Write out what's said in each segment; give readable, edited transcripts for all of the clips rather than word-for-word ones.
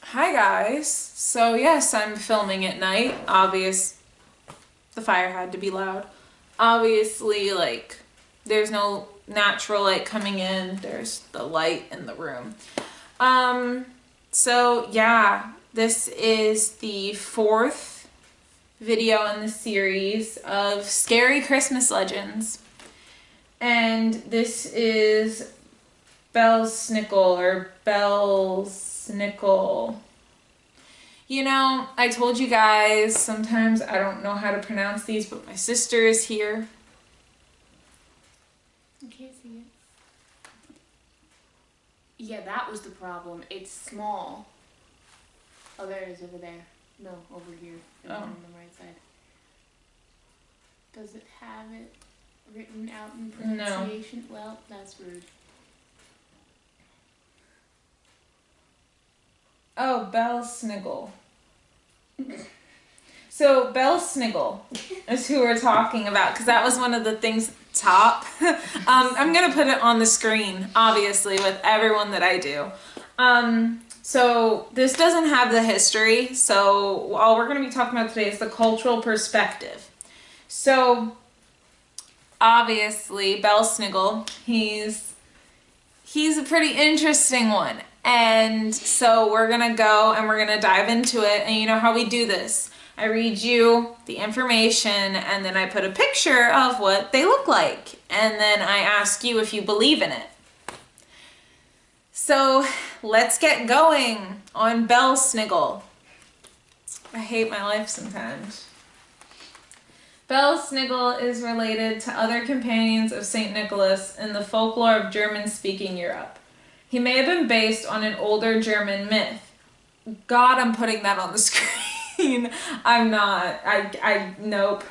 Hi guys. So yes, I'm filming at night. The fire had to be loud. Obviously, there's no natural light coming in. There's the light in the room. Um, so yeah, this is the fourth video in the series of scary Christmas legends. And this is Belsnickel. You know, I told you guys, sometimes I don't know how to pronounce these, but my sister is here. I can't see it. Yeah, that was the problem. It's small. Oh, there it is over there. No, over here. On the right side. Does it have it written out in pronunciation? No. Well, that's rude. Oh, Belsnickel. So Belsnickel is who we're talking about, because that was one of the things at the top. I'm going to put it on the screen, obviously, with everyone that I do. So this doesn't have the history, so all we're going to be talking about today is the cultural perspective. So obviously, Belsnickel, he's a pretty interesting one. And so we're going to go and we're going to dive into it. And you know how we do this. I read you the information and then I put a picture of what they look like. And then I ask you if you believe in it. So let's get going on Belsnickel. I hate my life sometimes. Belsnickel is related to other companions of St. Nicholas in the folklore of German-speaking Europe. He may have been based on an older German myth. God, I'm putting that on the screen. I'm not. Nope.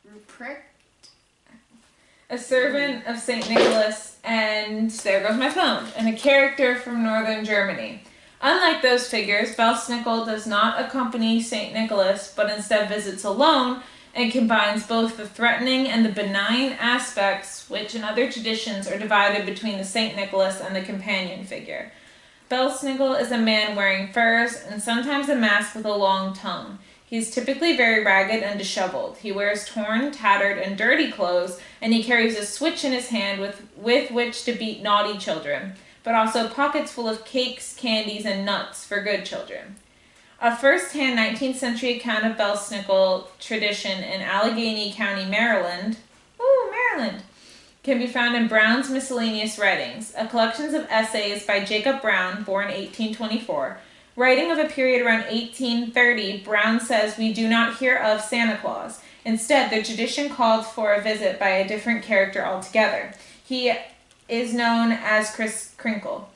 Ruprecht. A servant of St. Nicholas, and there goes my phone, and a character from northern Germany. Unlike those figures, Belsnickel does not accompany St. Nicholas, but instead visits alone and combines both the threatening and the benign aspects, which in other traditions are divided between the St. Nicholas and the companion figure. Belsnickel is a man wearing furs and sometimes a mask with a long tongue. He is typically very ragged and disheveled. He wears torn, tattered, and dirty clothes, and he carries a switch in his hand with which to beat naughty children, but also pockets full of cakes, candies, and nuts for good children. A first-hand 19th century account of Belsnickel tradition in Allegheny County, Maryland, can be found in Brown's Miscellaneous Writings, a collection of essays by Jacob Brown, born 1824. Writing of a period around 1830, Brown says, "We do not hear of Santa Claus. Instead, the tradition called for a visit by a different character altogether. He is known as Crinkle,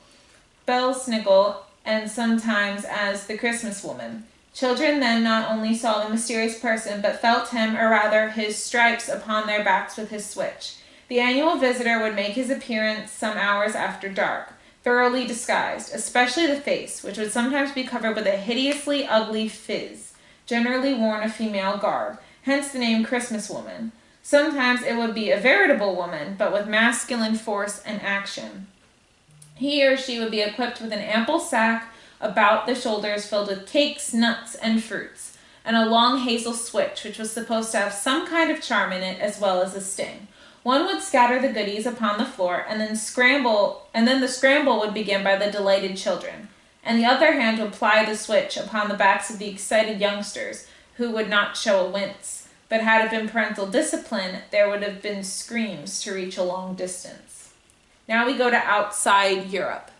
Belsnickel, and sometimes as the Christmas woman. Children then not only saw the mysterious person, but felt him, or rather his stripes, upon their backs with his switch. The annual visitor would make his appearance some hours after dark, thoroughly disguised, especially the face, which would sometimes be covered with a hideously ugly fizz, generally worn a female garb, hence the name Christmas woman. Sometimes it would be a veritable woman, but with masculine force and action. He or she would be equipped with an ample sack about the shoulders filled with cakes, nuts, and fruits, and a long hazel switch, which was supposed to have some kind of charm in it as well as a sting. One would scatter the goodies upon the floor, and then the scramble would begin by the delighted children, and the other hand would ply the switch upon the backs of the excited youngsters, who would not show a wince, but had it been parental discipline, there would have been screams to reach a long distance. Now we go to outside Europe.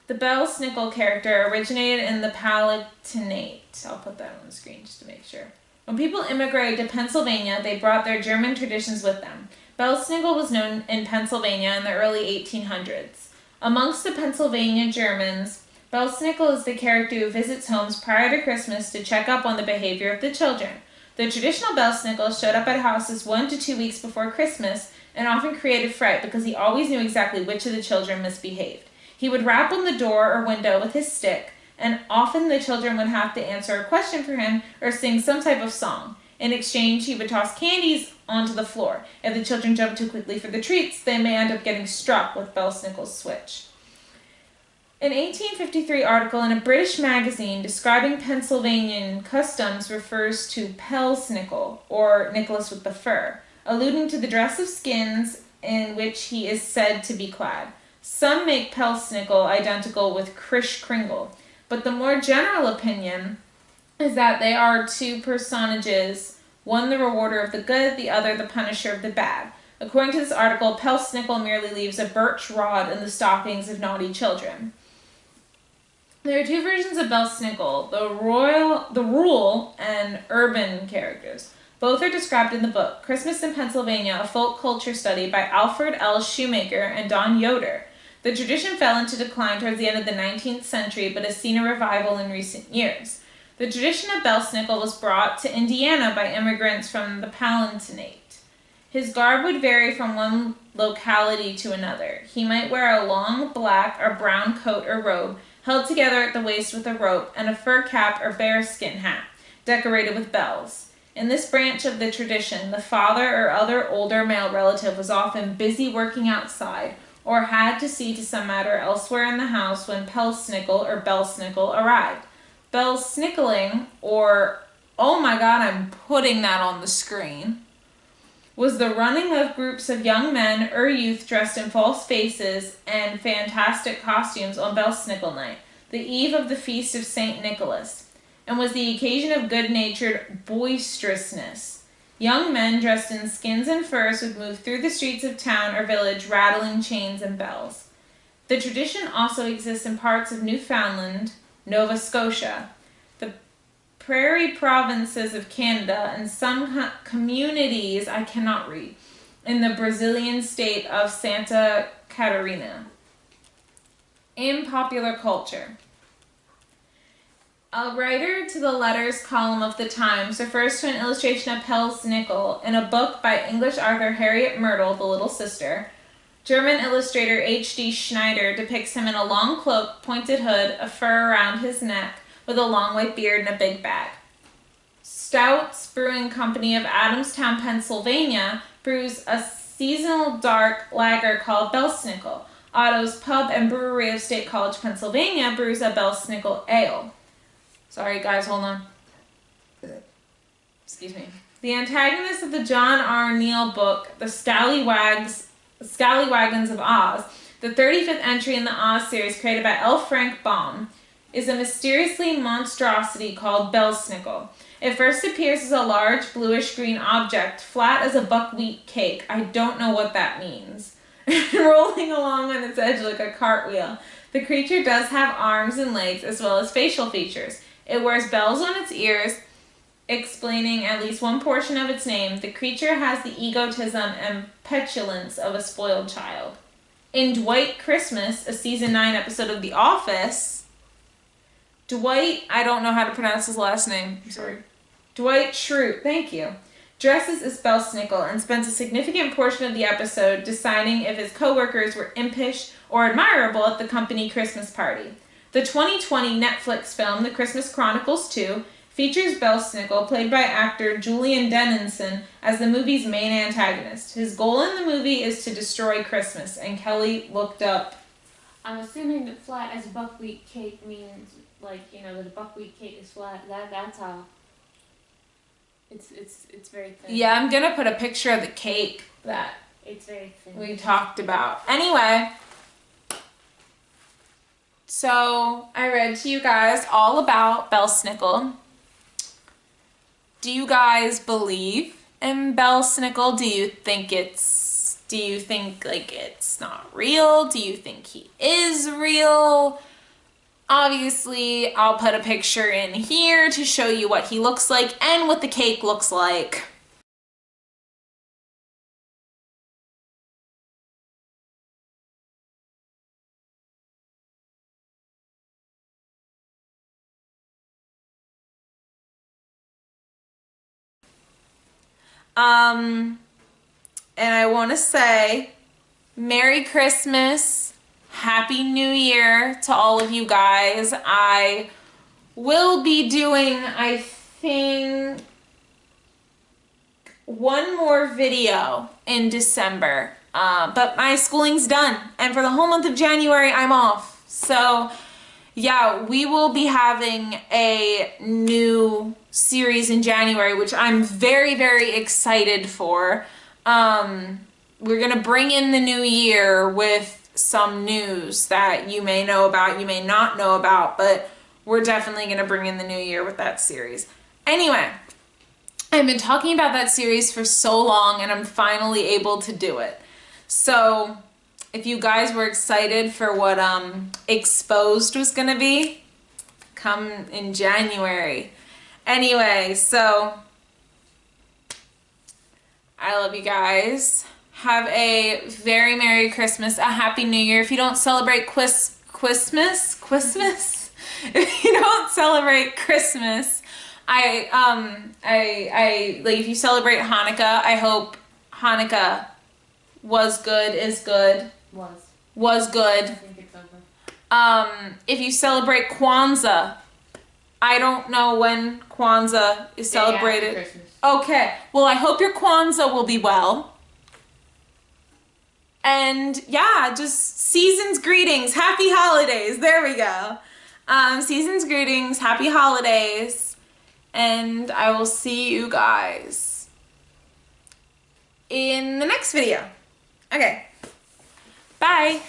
The Belsnickel character originated in the Palatinate. I'll put that on the screen just to make sure. When people immigrated to Pennsylvania, they brought their German traditions with them. Belsnickel was known in Pennsylvania in the early 1800s. Amongst the Pennsylvania Germans, Belsnickel is the character who visits homes prior to Christmas to check up on the behavior of the children. The traditional Belsnickel showed up at houses 1 to 2 weeks before Christmas and often created fright because he always knew exactly which of the children misbehaved. He would rap on the door or window with his stick, and often the children would have to answer a question for him or sing some type of song. In exchange, he would toss candies onto the floor. If the children jump too quickly for the treats, they may end up getting struck with Belsnickel's switch. An 1853 article in a British magazine describing Pennsylvanian customs refers to Belsnickel, or Nicholas with the fur, alluding to the dress of skins in which he is said to be clad. Some make Belsnickel identical with Krish Kringle, but the more general opinion is that they are two personages, one the rewarder of the good, the other the punisher of the bad. According to this article, Belsnickel merely leaves a birch rod in the stockings of naughty children. There are two versions of Belsnickel, the rural and urban characters. Both are described in the book, Christmas in Pennsylvania, a folk culture study by Alfred L. Shoemaker and Don Yoder. The tradition fell into decline towards the end of the 19th century, but has seen a revival in recent years. The tradition of Belsnickel was brought to Indiana by immigrants from the Palatinate. His garb would vary from one locality to another. He might wear a long black or brown coat or robe, held together at the waist with a rope, and a fur cap or bearskin hat, decorated with bells. In this branch of the tradition, the father or other older male relative was often busy working outside, or had to see to some matter elsewhere in the house when Belsnickel arrived. Belsnickeling, or, oh my god, I'm putting that on the screen, was the running of groups of young men or youth dressed in false faces and fantastic costumes on Belsnickel night, the eve of the feast of St. Nicholas, and was the occasion of good-natured boisterousness. Young men dressed in skins and furs would move through the streets of town or village rattling chains and bells. The tradition also exists in parts of Newfoundland, Nova Scotia, the prairie provinces of Canada, and some communities I cannot read in the Brazilian state of Santa Catarina. In popular culture, a writer to the letters column of the Times refers to an illustration of Belsnickel in a book by English author Harriet Myrtle, The Little Sister. German illustrator H.D. Schneider depicts him in a long cloak, pointed hood, a fur around his neck, with a long white beard and a big bag. Stout's Brewing Company of Adamstown, Pennsylvania, brews a seasonal dark lager called Belsnickel. Otto's Pub and Brewery of State College, Pennsylvania, brews a Belsnickel ale. Sorry, guys, hold on. Excuse me. The antagonist of the John R. Neal book, The Scallywags of Oz, the 35th entry in the Oz series created by L. Frank Baum, is a mysteriously monstrosity called Belsnickel. It first appears as a large bluish-green object, flat as a buckwheat cake. I don't know what that means. Rolling along on its edge like a cartwheel. The creature does have arms and legs as well as facial features. It wears bells on its ears, explaining at least one portion of its name. The creature has the egotism and petulance of a spoiled child. In Dwight Christmas, a season 9 episode of The Office, Dwight, I don't know how to pronounce his last name. I'm sorry. Dwight Schrute, thank you, dresses as Belsnickel and spends a significant portion of the episode deciding if his co-workers were impish or admirable at the company Christmas party. The 2020 Netflix film, The Christmas Chronicles 2, features Belsnickel, played by actor Julian Dennison, as the movie's main antagonist. His goal in the movie is to destroy Christmas, and Kelly looked up. I'm assuming that flat as buckwheat cake means, like, you know, that a buckwheat cake is flat. That's how. It's very thin. Yeah, I'm gonna put a picture of the cake that it's very thin. We talked about. Anyway, so I read to you guys all about Belsnickel. Do you guys believe in Belsnickel? Do you think like it's not real? Do you think he is real? Obviously, I'll put a picture in here to show you what he looks like and what the cake looks like. And I want to say Merry Christmas, Happy New Year to all of you guys. I will be doing, I think, one more video in December, but my schooling's done, and for the whole month of January, I'm off. So, yeah, we will be having a new series in January, which I'm very, very excited for. We're gonna bring in the new year with some news that you may know about, you may not know about, but we're definitely gonna bring in the new year with that series. Anyway, I've been talking about that series for so long, and I'm finally able to do it. So if you guys were excited for what Exposed was gonna be, come in January. Anyway, so I love you guys. Have a very Merry Christmas, a Happy New Year. If you don't celebrate Christmas, if you don't celebrate Christmas, like if you celebrate Hanukkah, I hope Hanukkah was good, is good. Was good. I think it's over. If you celebrate Kwanzaa, I don't know when Kwanzaa is Day after celebrated. Christmas. Okay, well, I hope your Kwanzaa will be well. And yeah, just season's greetings, happy holidays. There we go. Season's greetings, happy holidays. And I will see you guys in the next video. Okay, bye.